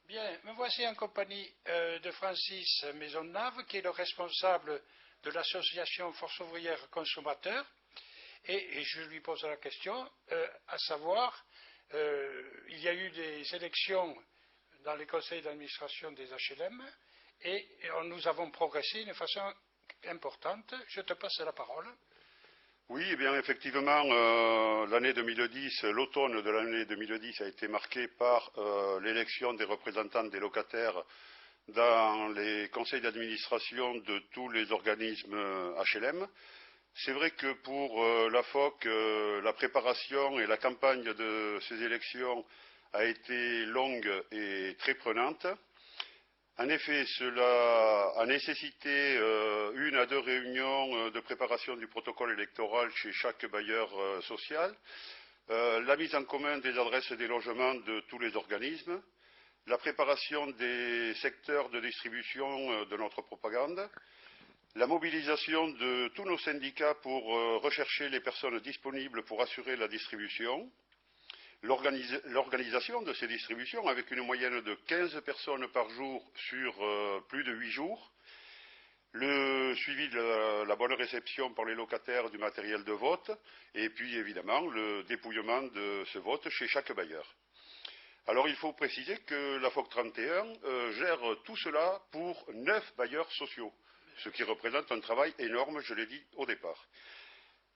Bien, me voici en compagnie de Francis Maisonnave, qui est le responsable de l'association Force ouvrière consommateurs, et je lui pose la question, à savoir, il y a eu des élections dans les conseils d'administration des HLM, et nous avons progressé d'une façon importante. Je te passe la parole. Oui, eh bien effectivement, l'année 2010, l'automne de l'année 2010 a été marqué par l'élection des représentants des locataires dans les conseils d'administration de tous les organismes HLM. C'est vrai que pour la FOC, la préparation et la campagne de ces élections a été longue et très prenante. En effet, cela a nécessité une à deux réunions de préparation du protocole électoral chez chaque bailleur social, la mise en commun des adresses des logements de tous les organismes, la préparation des secteurs de distribution de notre propagande, la mobilisation de tous nos syndicats pour rechercher les personnes disponibles pour assurer la distribution, l'organisation de ces distributions avec une moyenne de 15 personnes par jour sur plus de 8 jours, le suivi de la bonne réception par les locataires du matériel de vote et puis évidemment le dépouillement de ce vote chez chaque bailleur. Alors il faut préciser que la FOC 31 gère tout cela pour 9 bailleurs sociaux, ce qui représente un travail énorme, je l'ai dit au départ.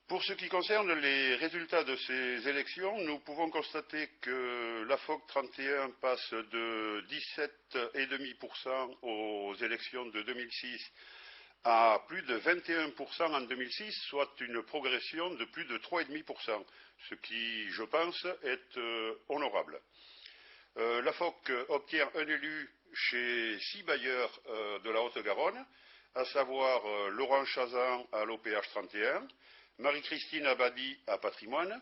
Pour ce qui concerne les résultats de ces élections, nous pouvons constater que la FOC 31 passe de 17,5% aux élections de 2006 à plus de 21% en 2006, soit une progression de plus de 3,5%, ce qui, je pense, est honorable. La FOC obtient un élu chez 6 bailleurs de la Haute-Garonne, à savoir Laurent Chazan à l'OPH 31, Marie-Christine Abadi à Patrimoine,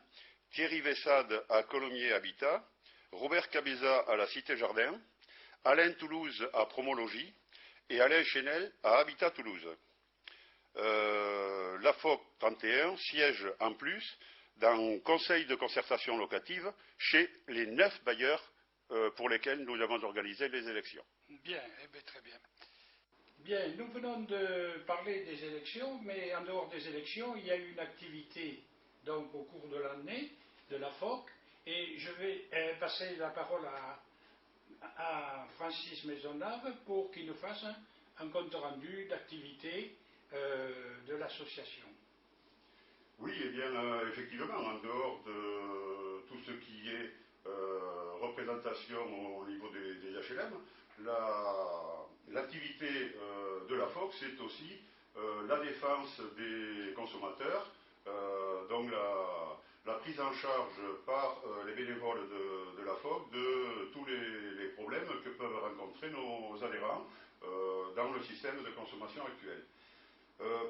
Thierry Vessade à Colomiers Habitat, Robert Cabeza à la Cité Jardin, Alain Toulouse à Promologie et Alain Chenel à Habitat Toulouse. La FOC 31 siège en plus dans le conseil de concertation locative chez les 9 bailleurs pour lesquels nous avons organisé les élections. Bien, eh bien, très bien. Bien, nous venons de parler des élections, mais en dehors des élections, il y a eu une activité donc au cours de l'année de la FOC, et je vais passer la parole à Francis Maisonnave pour qu'il nous fasse un compte rendu d'activité de l'association. Oui, eh bien, effectivement, en dehors de tout ce qui est représentation au niveau des HLM, l'activité de la FOC, c'est aussi la défense des consommateurs, donc la prise en charge par les bénévoles de la FOC de tous les problèmes que peuvent rencontrer nos adhérents dans le système de consommation actuel.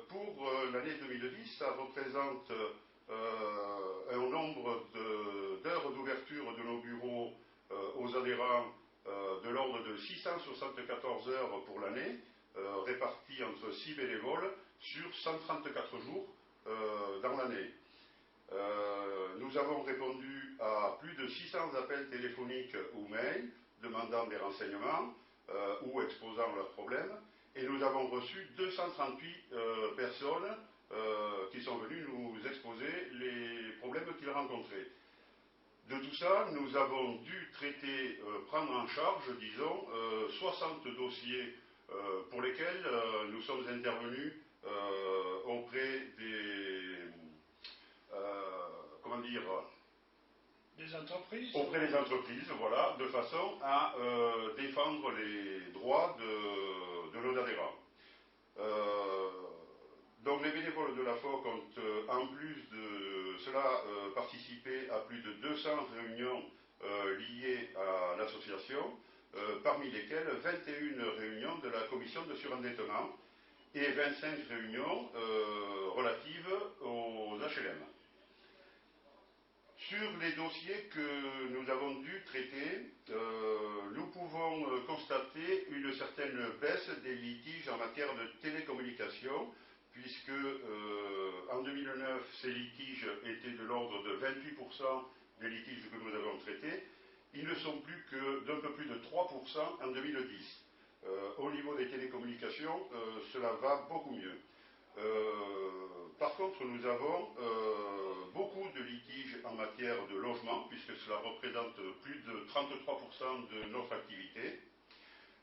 Pour l'année 2010, ça représente un nombre d'heures d'ouverture de nos bureaux aux adhérents de l'ordre de 674 heures pour l'année, réparties entre 6 bénévoles sur 134 jours dans l'année. Nous avons répondu à plus de 600 appels téléphoniques ou mails demandant des renseignements ou exposant leurs problèmes. Et nous avons reçu 238 personnes qui sont venues nous exposer les problèmes qu'ils rencontraient. De tout ça, nous avons dû traiter, prendre en charge, disons, 60 dossiers pour lesquels nous sommes intervenus auprès des entreprises. Auprès des entreprises, voilà, de façon à défendre les droits de nos adhérents. Donc les bénévoles de la FOC ont en plus de cela participé à plus de 200 réunions liées à l'association, parmi lesquelles 21 réunions de la commission de surendettement et 25 réunions relatives aux HLM. Sur les dossiers que nous avons dû traiter, nous pouvons constater une certaine baisse des litiges en matière de télécommunications, puisque en 2009, ces litiges étaient de l'ordre de 28% des litiges que nous avons traités. ils ne sont plus que d'un peu plus de 3% en 2010. Au niveau des télécommunications, cela va beaucoup mieux. Par contre, nous avons beaucoup de litiges en matière de logement, puisque cela représente plus de 33% de notre activité.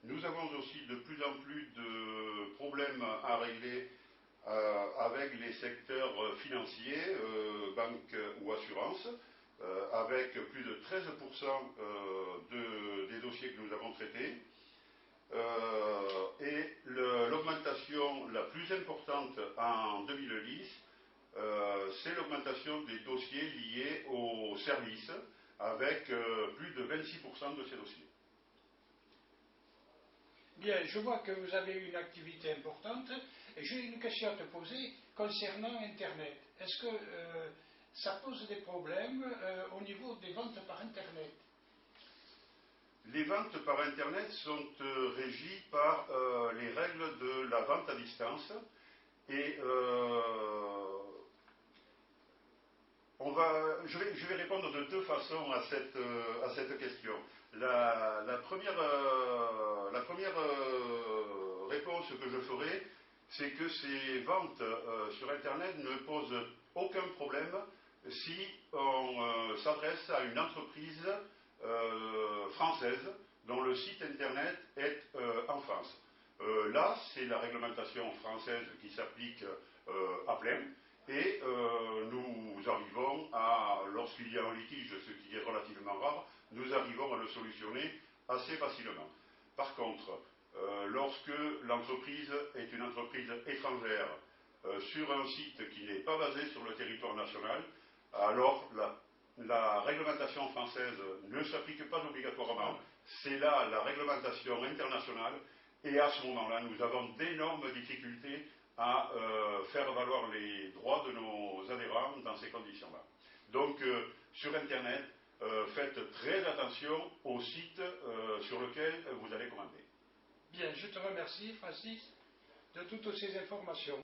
Nous avons aussi de plus en plus de problèmes à régler avec les secteurs financiers, banques ou assurances, avec plus de 13% des dossiers que nous avons traités. Et l'augmentation la plus importante en 2010, c'est l'augmentation des dossiers liés aux services, avec plus de 26% de ces dossiers. Bien, je vois que vous avez une activité importante et j'ai une question à te poser concernant Internet. Est-ce que ça pose des problèmes au niveau des ventes par Internet? Les ventes par Internet sont régies par les règles de la vente à distance et je vais répondre de deux façons à cette question. La première réponse que je ferai, c'est que ces ventes sur Internet ne posent aucun problème si on s'adresse à une entreprise française dont le site Internet est en France. Là, c'est la réglementation française qui s'applique à plein. Et nous arrivons à, lorsqu'il y a un litige, ce qui est relativement rare, nous arrivons à le solutionner assez facilement. Par contre, lorsque l'entreprise est une entreprise étrangère sur un site qui n'est pas basé sur le territoire national, alors la réglementation française ne s'applique pas obligatoirement. C'est là la réglementation internationale. Et à ce moment-là, nous avons d'énormes difficultés à faire valoir les droits de nos adhérents dans ces conditions-là. Donc, sur Internet, faites très attention au site sur lequel vous allez commander. Bien, je te remercie, Francis, de toutes ces informations.